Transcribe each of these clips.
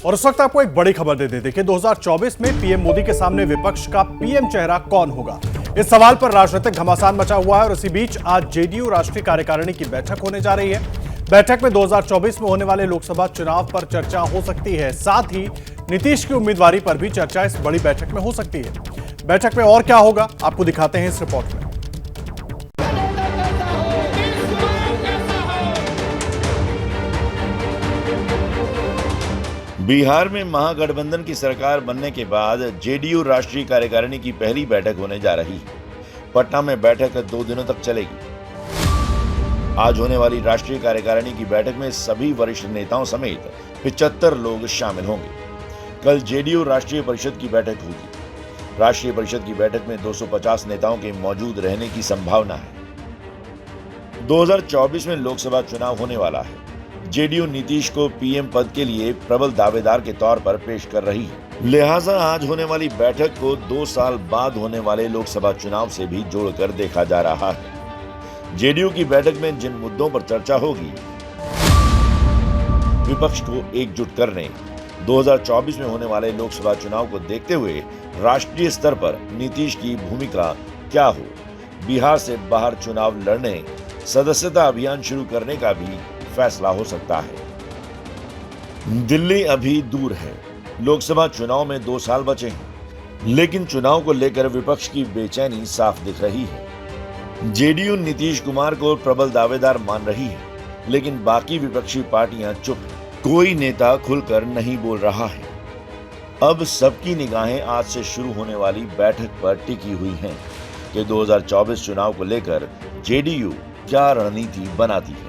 और उस वक्त आपको एक बड़ी खबर दे देते कि 2024 में पीएम मोदी के सामने विपक्ष का पीएम चेहरा कौन होगा, इस सवाल पर राजनीतिक घमासान मचा हुआ है। और इसी बीच आज जेडीयू राष्ट्रीय कार्यकारिणी की बैठक होने जा रही है। बैठक में 2024 में होने वाले लोकसभा चुनाव पर चर्चा हो सकती है। साथ ही नीतीश की उम्मीदवारी पर भी चर्चा इस बड़ी बैठक में हो सकती है। बैठक में और क्या होगा आपको दिखाते हैं इस रिपोर्ट में। बिहार में महागठबंधन की सरकार बनने के बाद जेडीयू राष्ट्रीय कार्यकारिणी की पहली बैठक होने जा रही है। पटना में बैठक 2 दिनों तक चलेगी। आज होने वाली राष्ट्रीय कार्यकारिणी की बैठक में सभी वरिष्ठ नेताओं समेत 75 लोग शामिल होंगे। कल जेडीयू राष्ट्रीय परिषद की बैठक होगी। राष्ट्रीय परिषद की बैठक में 250 नेताओं के मौजूद रहने की संभावना है। 2024 में लोकसभा चुनाव होने वाला है। जेडीयू नीतीश को पीएम पद के लिए प्रबल दावेदार के तौर पर पेश कर रही है। लिहाजा आज होने वाली बैठक को 2 साल बाद होने वाले लोकसभा चुनाव से भी जोड़कर देखा जा रहा है। जेडीयू की बैठक में जिन मुद्दों पर चर्चा होगी, विपक्ष को एकजुट करने, 2024 में होने वाले लोकसभा चुनाव को देखते हुए राष्ट्रीय स्तर पर नीतीश की भूमिका क्या हो, बिहार से बाहर चुनाव लड़ने, सदस्यता अभियान शुरू करने का भी फैसला हो सकता है। दिल्ली अभी दूर है। लोकसभा चुनाव में 2 साल बचे हैं, लेकिन चुनाव को लेकर विपक्ष की बेचैनी साफ दिख रही है। जेडीयू नीतीश कुमार को प्रबल दावेदार मान रही है, लेकिन बाकी विपक्षी पार्टियां चुप हैं। कोई नेता खुलकर नहीं बोल रहा है। अब सबकी निगाहें आज से शुरू होने वाली बैठक पर टिकी हुई हैं कि 2024 चुनाव को लेकर जेडीयू क्या रणनीति बनाती है।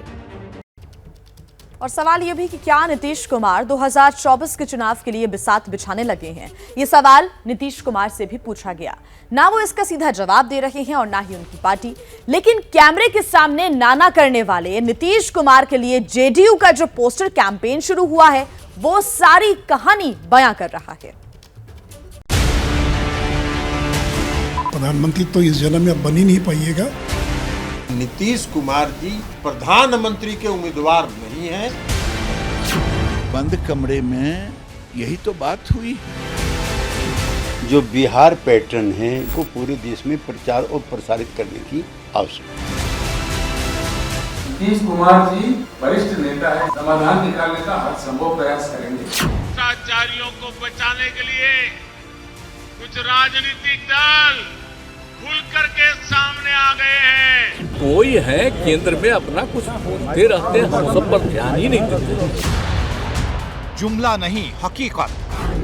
और सवाल यह भी कि क्या नीतीश कुमार 2024 के चुनाव के लिए बिसात बिछाने लगे हैं। ये सवाल नीतीश कुमार से भी पूछा गया। ना वो इसका सीधा जवाब दे रहे हैं और ना ही उनकी पार्टी। लेकिन कैमरे के सामने नाना करने वाले नीतीश कुमार के लिए जेडीयू का जो पोस्टर कैंपेन शुरू हुआ है, वो सारी कहानी बयां कर रहा है। प्रधानमंत्री तो इस जन्म में बन ही नहीं पाइएगा। नीतीश कुमार जी प्रधानमंत्री के उम्मीदवार नहीं हैं। बंद कमरे में यही तो बात हुई। जो बिहार पैटर्न है को पूरे देश में प्रचार और प्रसारित करने की आवश्यकता है। नीतीश कुमार जी वरिष्ठ नेता है, समाधान निकालने का हर संभव प्रयास करेंगे। भ्रष्टाचारियों को बचाने के लिए कुछ राजनीतिक दल खुल करके सामने आ गए हैं। कोई है केंद्र में अपना कुछ बोलते रहते हैं, हम सब पर ध्यान ही नहीं देते। जुमला नहीं हकीकत,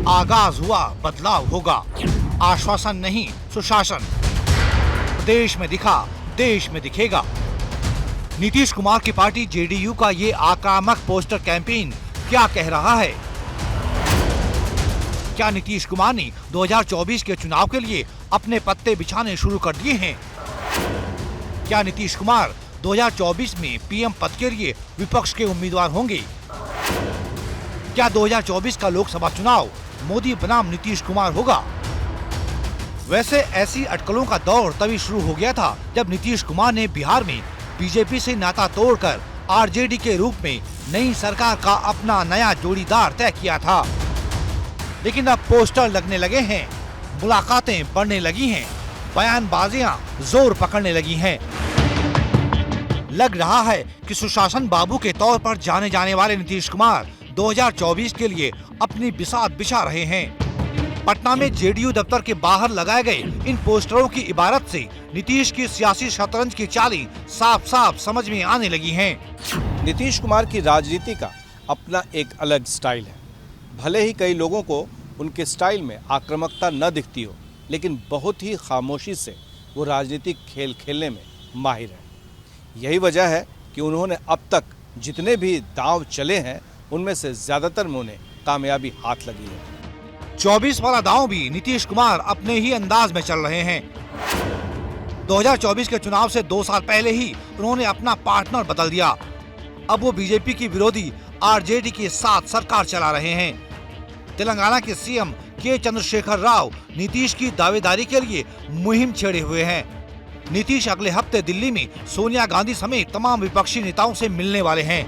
आगाज हुआ बदलाव होगा। आश्वासन नहीं सुशासन, प्रदेश में दिखा देश में दिखेगा। नीतीश कुमार की पार्टी जेडीयू का ये आक्रामक पोस्टर कैंपेन क्या कह रहा है? क्या नीतीश कुमार ने 2024 के चुनाव के लिए अपने पत्ते बिछाने शुरू कर दिए हैं? क्या नीतीश कुमार 2024 में पीएम पद के लिए विपक्ष के उम्मीदवार होंगे? क्या 2024 का लोकसभा चुनाव मोदी बनाम नीतीश कुमार होगा? वैसे ऐसी अटकलों का दौर तभी शुरू हो गया था जब नीतीश कुमार ने बिहार में बीजेपी से नाता तोड़कर आरजेडी के रूप में नई सरकार का अपना नया जोड़ीदार तय किया था। लेकिन अब पोस्टर लगने लगे हैं, मुलाकातें बढ़ने लगी हैं, बयानबाजियां जोर पकड़ने लगी हैं। लग रहा है कि सुशासन बाबू के तौर पर जाने जाने वाले नीतीश कुमार 2024 के लिए अपनी बिसात बिछा रहे हैं। पटना में जेडीयू दफ्तर के बाहर लगाए गए इन पोस्टरों की इबारत से नीतीश की सियासी शतरंज की चालें साफ साफ समझ में आने लगी हैं। नीतीश कुमार की राजनीति का अपना एक अलग स्टाइल है। भले ही कई लोगों को उनके स्टाइल में आक्रामकता न दिखती हो, लेकिन बहुत ही खामोशी से वो राजनीतिक खेल खेलने में माहिर है। यही वजह है कि उन्होंने अब तक जितने भी दांव चले हैं, उनमें से ज्यादातर में उन्हें कामयाबी हाथ लगी है। 24 वाला दांव भी नीतीश कुमार अपने ही अंदाज में चल रहे हैं। 2024 के चुनाव से 2 साल पहले ही उन्होंने अपना पार्टनर बदल दिया। अब वो बीजेपी की विरोधी आरजेडी के साथ सरकार चला रहे हैं। तेलंगाना के सीएम के चंद्रशेखर राव नीतीश की दावेदारी के लिए मुहिम छेड़े हुए हैं। नीतीश अगले हफ्ते दिल्ली में सोनिया गांधी समेत तमाम विपक्षी नेताओं से मिलने वाले हैं।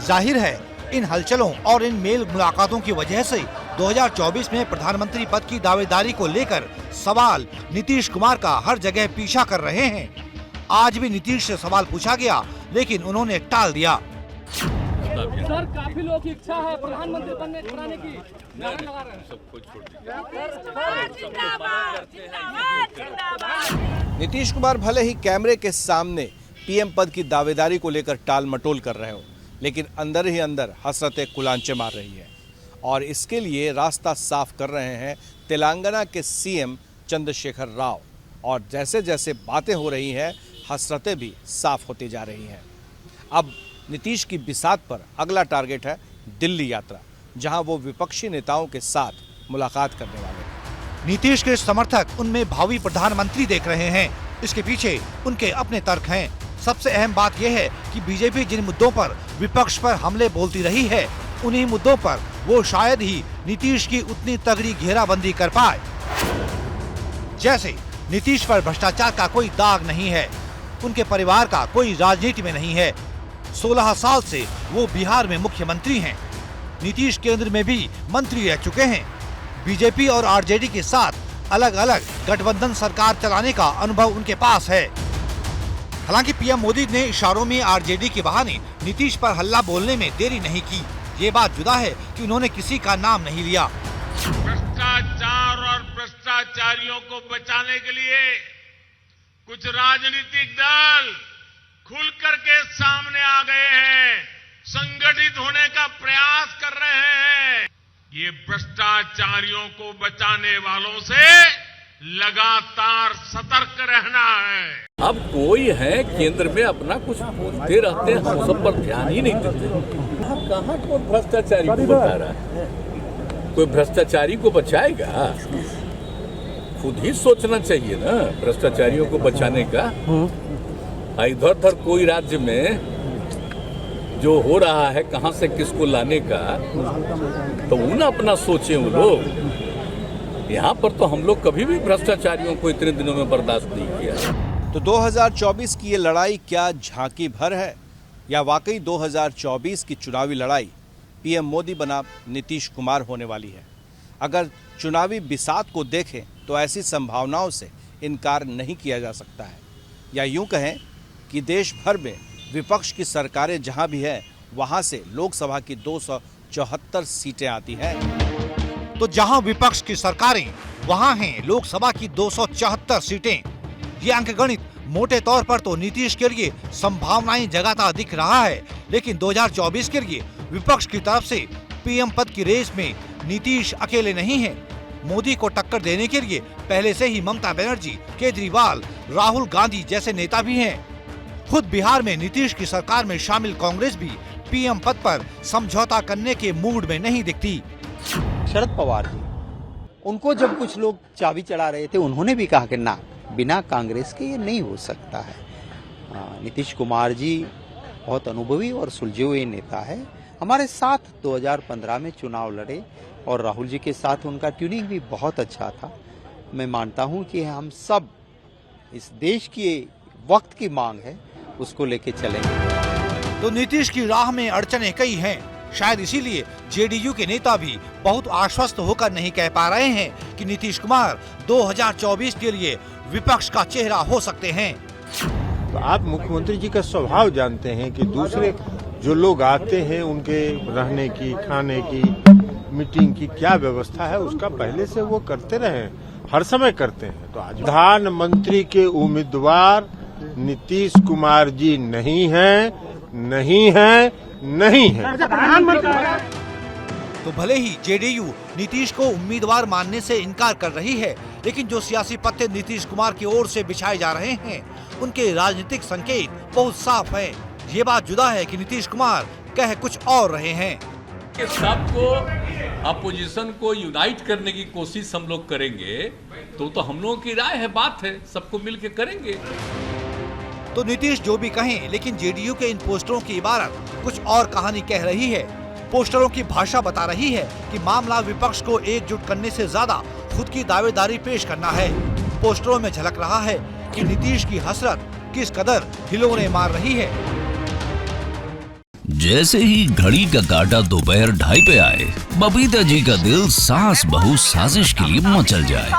जाहिर है इन हलचलों और इन मेल मुलाकातों की वजह से 2024 में प्रधानमंत्री पद की दावेदारी को लेकर सवाल नीतीश कुमार का हर जगह पीछा कर रहे हैं। आज भी नीतीश से सवाल पूछा गया, लेकिन उन्होंने टाल दिया। सर, काफी लोगों की इच्छा है प्रधानमंत्री बनाने की। नीतीश कुमार भले ही कैमरे के सामने पीएम पद की दावेदारी को लेकर टाल मटोल कर रहे हो, लेकिन अंदर ही अंदर हसरतें कुलांचे मार रही है और इसके लिए रास्ता साफ कर रहे हैं तेलंगाना के सीएम चंद्रशेखर राव। और जैसे जैसे बातें हो रही हैं, हसरतें भी साफ होती जा रही हैं। अब नीतीश की बिसात पर अगला टारगेट है दिल्ली यात्रा, जहां वो विपक्षी नेताओं के साथ मुलाकात करने वाले हैं। नीतीश के समर्थक उनमें भावी प्रधानमंत्री देख रहे हैं। इसके पीछे उनके अपने तर्क हैं। सबसे अहम बात यह है कि बीजेपी जिन मुद्दों पर विपक्ष पर हमले बोलती रही है, उन्हीं मुद्दों पर वो शायद ही नीतीश की उतनी तगड़ी घेराबंदी कर पाए। जैसे नीतीश पर भ्रष्टाचार का कोई दाग नहीं है, उनके परिवार का कोई राजनीति में नहीं है, 16 साल से वो बिहार में मुख्यमंत्री हैं, नीतीश केंद्र में भी मंत्री रह चुके हैं, बीजेपी और आरजेडी के साथ अलग अलग गठबंधन सरकार चलाने का अनुभव उनके पास है। हालांकि पीएम मोदी ने इशारों में आरजेडी के बहाने नीतीश पर हल्ला बोलने में देरी नहीं की। ये बात जुदा है कि उन्होंने किसी का नाम नहीं लिया। भ्रष्टाचार और भ्रष्टाचारियों को बचाने के लिए कुछ राजनीतिक दल खुल करके सामने आ गए हैं, संगठित होने का प्रयास कर रहे हैं। ये भ्रष्टाचारियों को बचाने वालों से लगातार सतर्क रहना है। अब कोई है केंद्र में अपना कुछ बोलते रहते हैं, हम सब पर ध्यान ही नहीं देते। कहाँ कौन भ्रष्टाचारी को बचा रहा है? कोई भ्रष्टाचारी को बचाएगा? खुद ही सोचना चाहिए ना भ्रष्टाचारियों को बचाने का। इधर उधर कोई राज्य में जो हो रहा है, कहां से किसको लाने का, तो वो ना अपना सोचे वो लोग। यहाँ पर तो हम लोग कभी भी भ्रष्टाचारियों को इतने दिनों में बर्दाश्त नहीं किया। तो 2024 की ये लड़ाई क्या झांकी भर है या वाकई 2024 की चुनावी लड़ाई पीएम मोदी बना नीतीश कुमार होने वाली है? अगर चुनावी बिसात को देखें तो ऐसी संभावनाओं से इनकार नहीं किया जा सकता है। या यूं कहें कि देश भर में विपक्ष की सरकारें जहां भी है, वहां से लोकसभा की 274 सीटें आती हैं। तो जहां विपक्ष की सरकारें, वहां हैं लोकसभा की 274 सीटें। ये अंकगणित मोटे तौर पर तो नीतीश के लिए संभावनाएं जगाता दिख रहा है, लेकिन 2024 के लिए विपक्ष की तरफ से पीएम पद की रेस में नीतीश अकेले नहीं हैं। मोदी को टक्कर देने के लिए पहले से ही ममता बनर्जी, केजरीवाल, राहुल गांधी जैसे नेता भी हैं। खुद बिहार में नीतीश की सरकार में शामिल कांग्रेस भी पीएम पद पर समझौता करने के मूड में नहीं दिखती। शरद पवार जी, उनको जब कुछ लोग चाबी चढ़ा रहे थे, उन्होंने भी कहा कि ना, बिना कांग्रेस के ये नहीं हो सकता है। नीतीश कुमार जी बहुत अनुभवी और सुलझे हुए नेता है। हमारे साथ 2015 में चुनाव लड़े और राहुल जी के साथ उनका ट्यूनिंग भी बहुत अच्छा था। मैं मानता हूं कि हम सब इस देश की वक्त की मांग है, उसको लेके चलेंगे। तो नीतीश की राह में अड़चनें कई हैं। शायद इसीलिए जेडीयू के नेता भी बहुत आश्वस्त होकर नहीं कह पा रहे हैं कि नीतीश कुमार 2024 के लिए विपक्ष का चेहरा हो सकते हैं। तो आप मुख्यमंत्री जी का स्वभाव जानते हैं कि दूसरे जो लोग आते हैं, उनके रहने की, खाने की, मीटिंग की क्या व्यवस्था है, उसका पहले से वो करते रहे, हर समय करते हैं। तो आज प्रधानमंत्री के उम्मीदवार नीतीश कुमार जी नहीं हैं, नहीं हैं, नहीं है। तो भले ही जेडीयू नीतीश को उम्मीदवार मानने से इनकार कर रही है, लेकिन जो सियासी पत्ते नीतीश कुमार की ओर से बिछाए जा रहे हैं, उनके राजनीतिक संकेत बहुत साफ है। ये बात जुदा है कि नीतीश कुमार कह कुछ और रहे हैं। सबको अपोजिशन को यूनाइट करने की कोशिश हम लोग करेंगे तो हम लोगों की राय है, बात है, सबको मिलके करेंगे। तो नीतीश जो भी कहें, लेकिन जेडीयू के इन पोस्टरों की इबारत कुछ और कहानी कह रही है। पोस्टरों की भाषा बता रही है कि मामला विपक्ष को एकजुट करने से ज्यादा खुद की दावेदारी पेश करना है। पोस्टरों में झलक रहा है कि नीतीश की हसरत किस कदर हिलोरे मार रही है। जैसे ही घड़ी का काटा दोपहर 2:30 पे आए, बबीता जी का दिल सास बहू साजिश के लिए मचल जाए।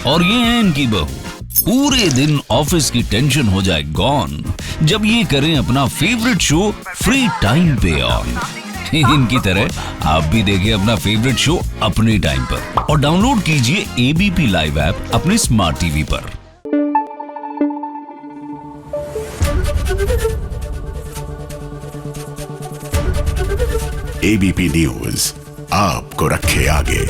और ये है इनकी बहू, पूरे दिन ऑफिस की टेंशन हो जाए गॉन जब ये करें अपना फेवरेट शो फ्री टाइम पे ऑन। इनकी तरह आप भी देखिए अपना फेवरेट शो अपने टाइम पर और डाउनलोड कीजिए एबीपी लाइव ऐप अपने स्मार्ट टीवी पर। एबीपी न्यूज आपको रखे आगे।